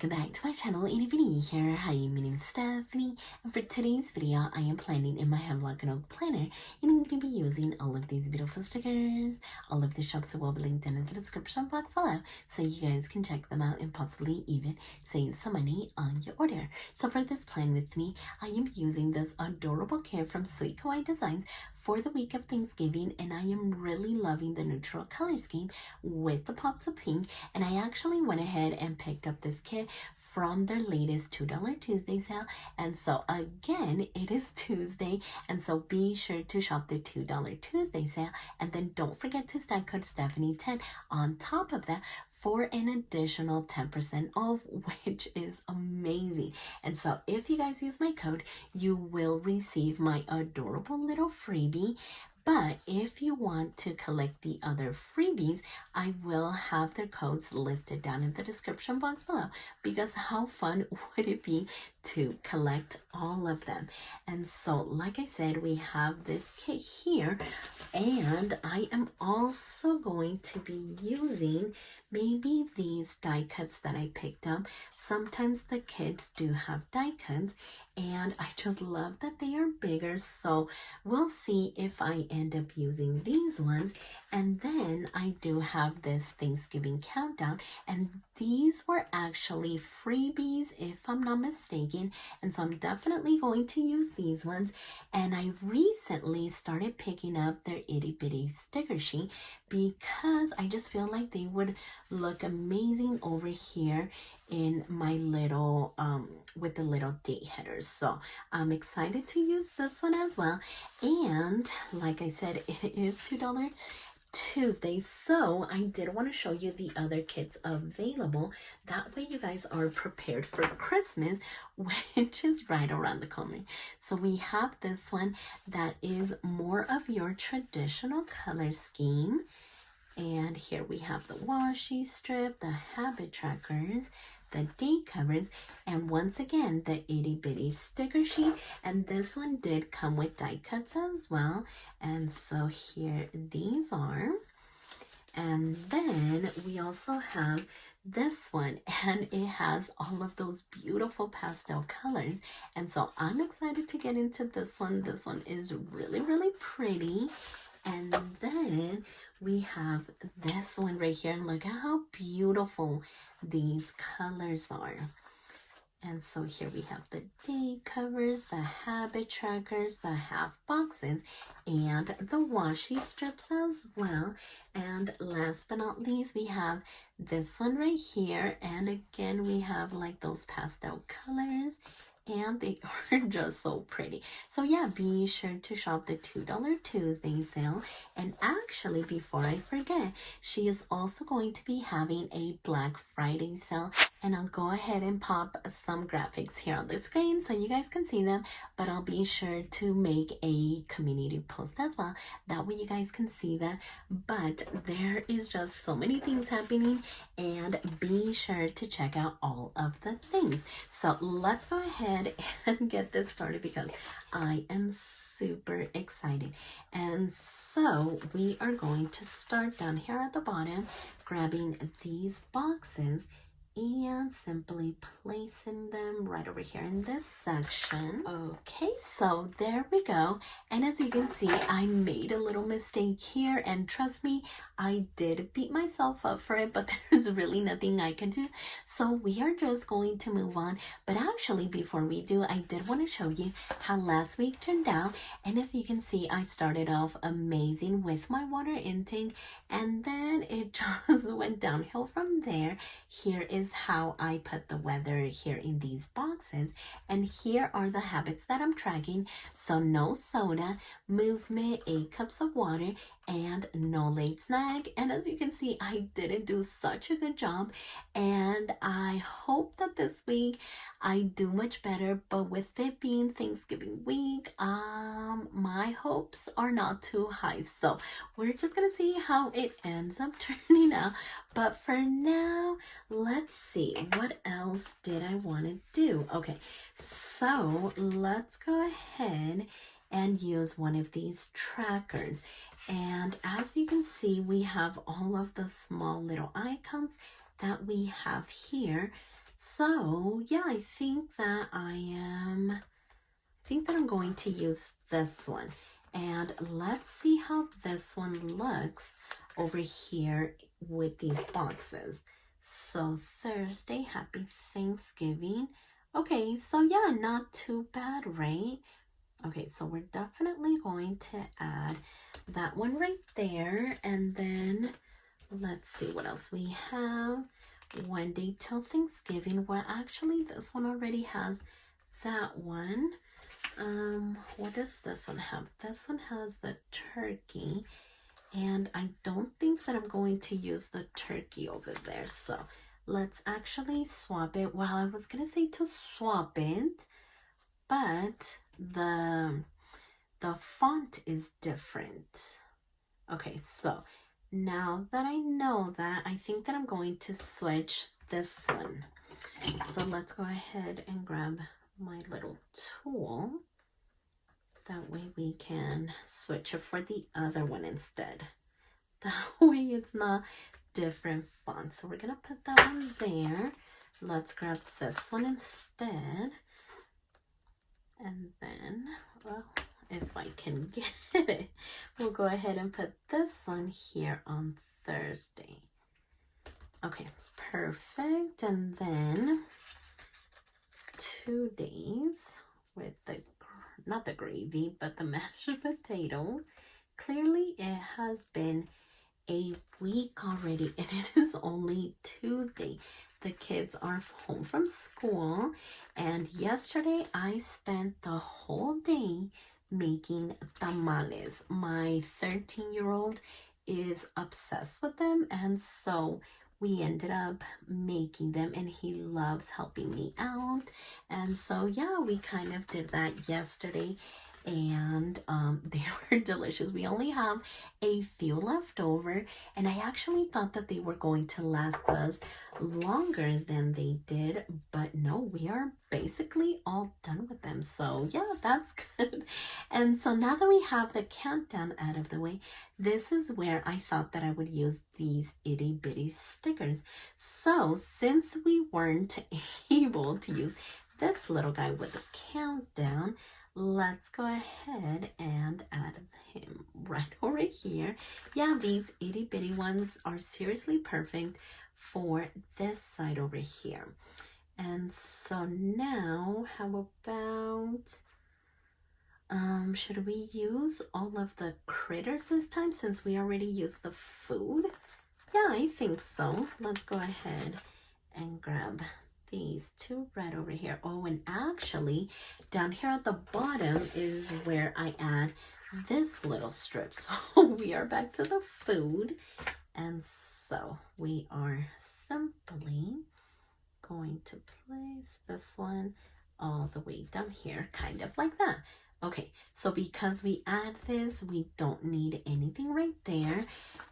welcome back to my channel and if you're new here, hi, my name is Stephany, and for today's video I am planning in my Hemlock Oak planner, and I'm going to be using all of these beautiful stickers. All of the shops will be linked in the description box below so you guys can check them out and possibly even save some money on your order. So for this plan with me, I am using this adorable kit from Sweet Kawaii Design for the week of Thanksgiving, and I am really loving the neutral color scheme with the pops of pink, and I actually went ahead and picked up this kit from their latest $2 Tuesday sale. And so again, it is Tuesday, and so be sure to shop the $2 Tuesday sale, and then don't forget to stack code Stephany10 on top of that for an additional 10% off, which is amazing. And so if you guys use my code, you will receive my adorable little freebie. But if you want to collect the other freebies, I will have their codes listed down in the description box below, because how fun would it be to collect all of them? And so, like I said, we have this kit here, and I am also going to be using maybe these die cuts that I picked up. Sometimes the kids do have die cuts, and I just love that they are bigger, so we'll see if I end up using these ones. And then I do have this Thanksgiving countdown, and these were actually freebies if I'm not mistaken, and so I'm definitely going to use these ones. And I recently started picking up their itty bitty sticker sheet because I just feel like they would look amazing over here in my little with the little date headers. So I'm excited to use this one as well. And like I said, it is $2 Tuesday, so I did want to show you the other kits available. That way you guys are prepared for Christmas, which is right around the corner. So we have this one that is more of your traditional color scheme. And here we have the washi strip, the habit trackers, the date covers, and once again the itty bitty sticker sheet. And this one did come with die cuts as well, and so here these are. And then we also have this one, and it has all of those beautiful pastel colors, and so I'm excited to get into this one. This one is really pretty. And then we have this one right here, and look at how beautiful these colors are. And so here we have the date covers, the habit trackers, the half boxes, and the washi strips as well. And last but not least, we have this one right here, and again we have like those pastel colors, and they are just so pretty. So yeah, be sure to shop the $2 Tuesday sale. And actually, before I forget, she is also going to be having a Black Friday sale, and I'll go ahead and pop some graphics here on the screen so you guys can see them, but I'll be sure to make a community post as well, that way you guys can see that. But there is just so many things happening, and be sure to check out all of the things. So let's go ahead and get this started because I am super excited. And so we are going to start down here at the bottom, grabbing these boxes and simply placing them right over here in this section. Okay, so there we go. And as you can see, I made a little mistake here, and trust me, I did beat myself up for it, but there's really nothing I can do, so we are just going to move on. But actually, before we do, I did want to show you how last week turned out. And as you can see, I started off amazing with my water intake, and then it just went downhill from there. Here is how I put the weather here in these boxes, and here are the habits that I'm tracking. So no soda, movement, 8 cups of water, and no late snack. And as you can see, I didn't do such a good job, and I hope that this week I do much better. But with it being Thanksgiving week, my hopes are not too high, so we're just gonna see how it ends up turning out. But for now, let's see, what else did I want to do? Okay, so let's go ahead and use one of these trackers. And as you can see, we have all of the small little icons that we have here. So yeah, I think that I'm going to use this one. And let's see how this one looks over here with these boxes. So Thursday, happy Thanksgiving. Okay, so yeah, not too bad, right? Okay, so we're definitely going to add that one right there. And then let's see what else we have. One day till Thanksgiving. Well, actually, this one already has that one. What does this one have? This one has the turkey, and I don't think that I'm going to use the turkey over there. So let's actually swap it. Well, I was gonna say to swap it, but the font is different. Okay, so now that I know that, I think that I'm going to switch this one. So let's go ahead and grab my little tool. That way we can switch it for the other one instead. That way it's not different fonts. So we're gonna put that one there. Let's grab this one instead. And then, well, if I can get it, we'll go ahead and put this one here on Thursday. Okay, perfect. And then 2 days with the, not the gravy, but the mashed potato. Clearly it has been a week already and it is only Tuesday. The kids are home from school, and yesterday I spent the whole day making tamales. My 13-year-old is obsessed with them, and so we ended up making them, and he loves helping me out. And so yeah, we kind of did that yesterday, and they were delicious. We only have a few left over, and I actually thought that they were going to last us longer than they did, but no, we are basically all done with them. So yeah, that's good. And so now that we have the countdown out of the way, this is where I thought that I would use these itty bitty stickers. So since we weren't able to use this little guy with the countdown, let's go ahead and add him right over here. Yeah, these itty bitty ones are seriously perfect for this side over here. And so now, how about, should we use all of the critters this time since we already used the food? Yeah, I think so. Let's go ahead and grab these two right over here. Oh, and actually down here at the bottom is where I add this little strip. So we are back to the food, and so we are simply going to place this one all the way down here, kind of like that. Okay, so because we add this, we don't need anything right there,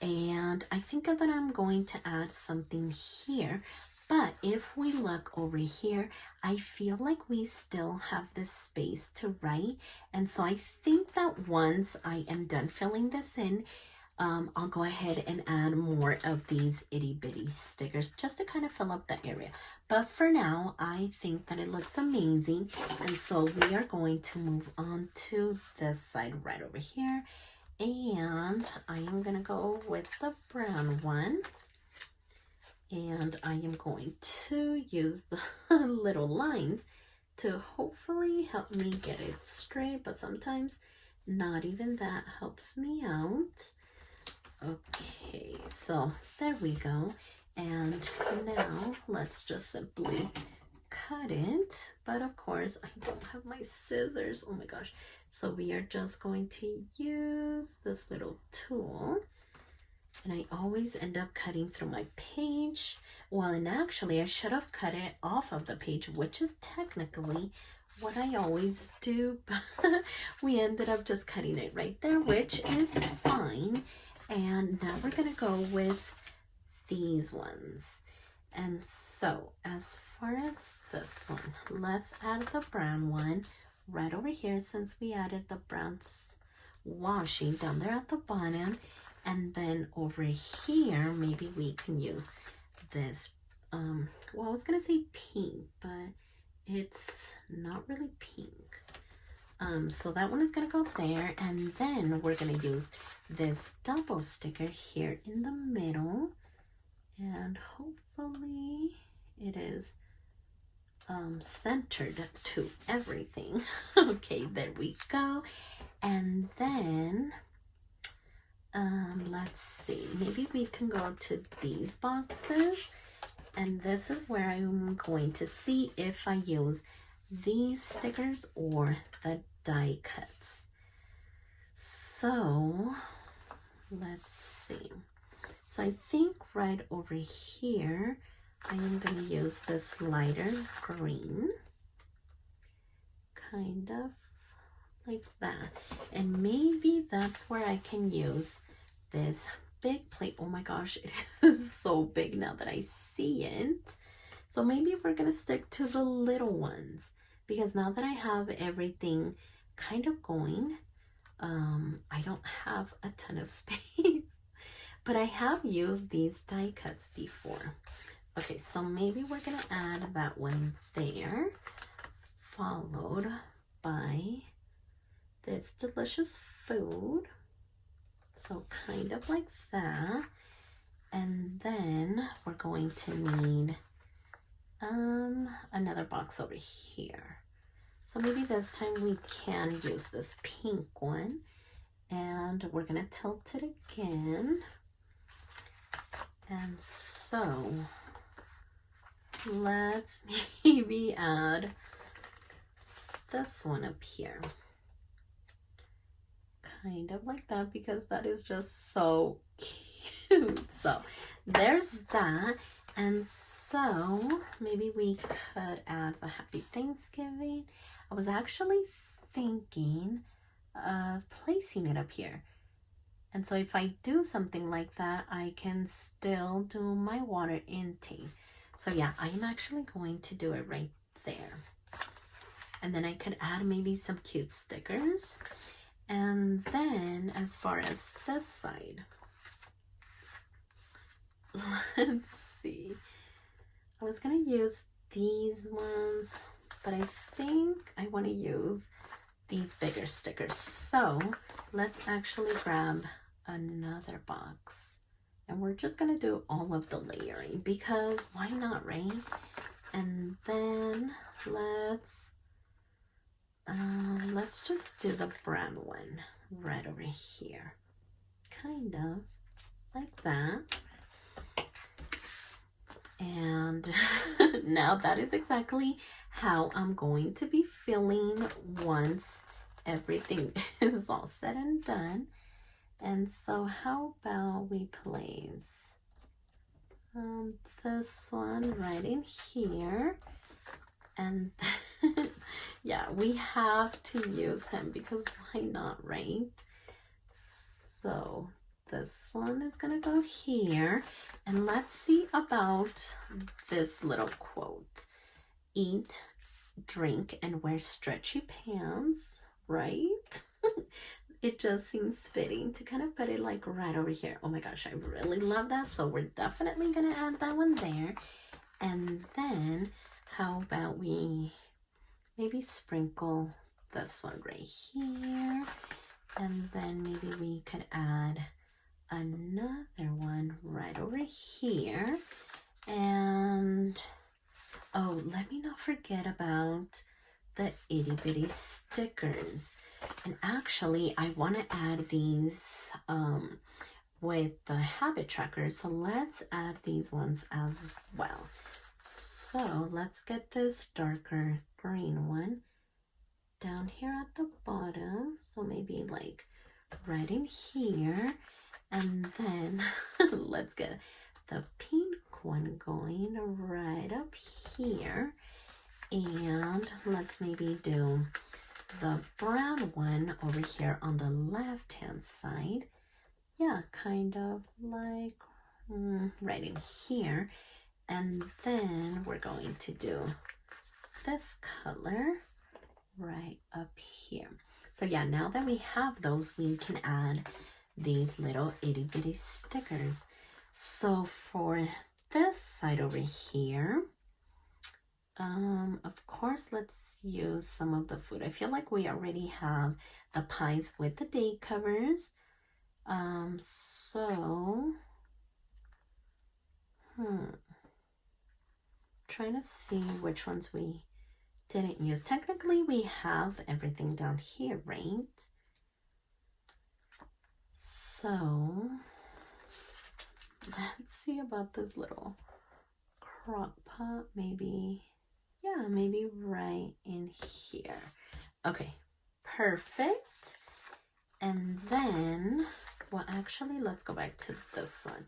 and I think that I'm going to add something here. But if we look over here, I feel like we still have this space to write. And so I think that once I am done filling this in, I'll go ahead and add more of these itty bitty stickers just to kind of fill up the area. But for now, I think that it looks amazing. And so we are going to move on to this side right over here. And I am going to go with the brown one. And I am going to use the little lines to hopefully help me get it straight, but sometimes not even that helps me out. Okay, so there we go. And now let's just simply cut it. But of course, I don't have my scissors. Oh my gosh. So we are just going to use this little tool. And I always end up cutting through my page. Well, and actually I should have cut it off of the page, which is technically what I always do. But we ended up just cutting it right there, which is fine. And now we're going to go with these ones. And so as far as this one, let's add the brown one right over here, since we added the brown washi down there at the bottom. And then over here, maybe we can use this well, I was gonna say pink, but it's not really pink. So that one is gonna go there, and then we're gonna use this double sticker here in the middle, and hopefully it is centered to everything. Okay, there we go. And then let's see, maybe we can go to these boxes, and this is where I'm going to see if I use these stickers or the die cuts. So let's see. So I think right over here I am going to use this lighter green, kind of like that, and maybe that's where I can use this big plate. Oh my gosh, it is so big now that I see it. So maybe we're gonna stick to the little ones, because now that I have everything kind of going, I don't have a ton of space, but I have used these die cuts before. Okay, so maybe we're gonna add that one there, followed by this delicious food. So kind of like that. And then we're going to need another box over here. So maybe this time we can use this pink one, and we're gonna tilt it again. And so let's maybe add this one up here, kind of like that, because that is just so cute. So there's that. And so maybe we could add the Happy Thanksgiving. I was actually thinking of placing it up here, and so if I do something like that, I can still do my water intake. So yeah, I'm actually going to do it right there. And then I could add maybe some cute stickers. And then as far as this side, let's see. I was gonna use these ones, but I think I want to use these bigger stickers. So let's actually grab another box, and we're just gonna do all of the layering, because why not, right? And then let's just do the brown one right over here, kind of like that. And now that is exactly how I'm going to be feeling once everything is all said and done. And so how about we place this one right in here, and yeah, we have to use him, because why not, right? So this one is gonna go here, and let's see about this little quote: eat, drink, and wear stretchy pants, right? It just seems fitting to kind of put it like right over here. Oh my gosh, I really love that. So we're definitely gonna add that one there. And then how about we maybe sprinkle this one right here, and then maybe we could add another one right over here. And oh, let me not forget about the itty bitty stickers. And actually I want to add these with the habit tracker, so let's add these ones as well. So let's get this darker green one down here at the bottom, so maybe like right in here. And then let's get the pink one going right up here, and let's maybe do the brown one over here on the left hand side. Yeah, kind of like right in here. And then we're going to do this color right up here. So yeah, now that we have those, we can add these little itty bitty stickers. So for this side over here, of course, let's use some of the food. I feel like we already have the pies with the date covers. Trying to see which ones we didn't use. Technically, we have everything down here, right? So, let's see about this little crock pot, maybe. Yeah, maybe right in here. Okay, perfect. And then, well, actually, let's go back to this one.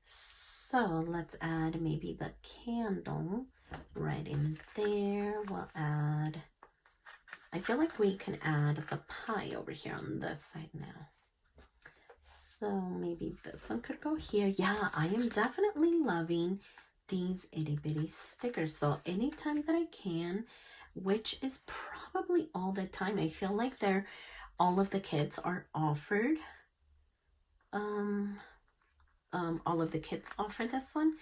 So let's add maybe the candle right in there. We'll add, I feel like we can add the pie over here on this side now. So maybe this one could go here. Yeah, I am definitely loving these itty bitty stickers. So anytime that I can, which is probably all the time, I feel like all of the kits are offered. All of the kits offer this one.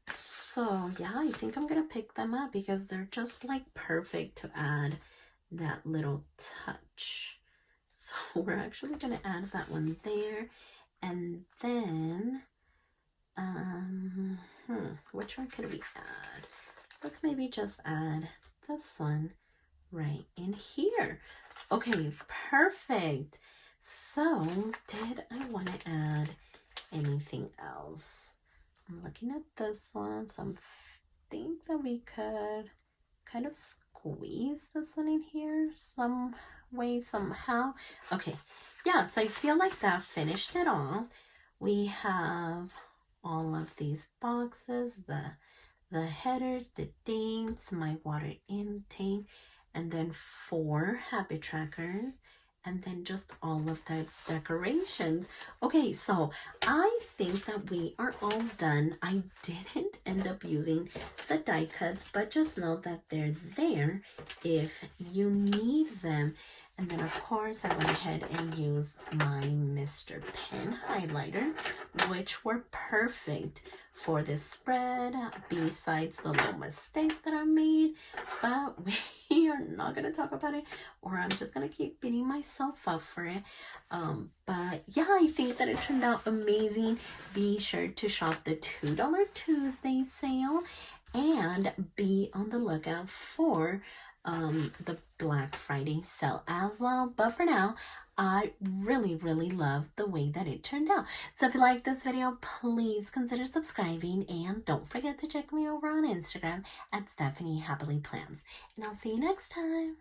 So yeah, I think I'm gonna pick them up because they're just like perfect to add that little touch. So we're actually gonna add that one there. And then, which one could we add? Let's maybe just add this one right in here. Okay, perfect. So, did I want to add anything else? I'm looking at this one, so I think that we could kind of squeeze this one in here some way, somehow. Okay, yeah, so I feel like that finished it off. We have all of these boxes, the headers, the dates, my water intake, and then 4 habit trackers, and then just all of the decorations. Okay, so I think that we are all done. I didn't end up using the die cuts, but just know that they're there if you need them. And then, of course, I went ahead and used my Mr. Pen highlighters, which were perfect for this spread, besides the little mistake that I made. But we are not going to talk about it, or I'm just going to keep beating myself up for it. But yeah, I think that it turned out amazing. Be sure to shop the $2 Tuesday sale and be on the lookout for the Black Friday sale as well. But for now, I really love the way that it turned out. So if you like this video, please consider subscribing, and don't forget to check me over on Instagram at StephanyHappilyPlans. And I'll see you next time.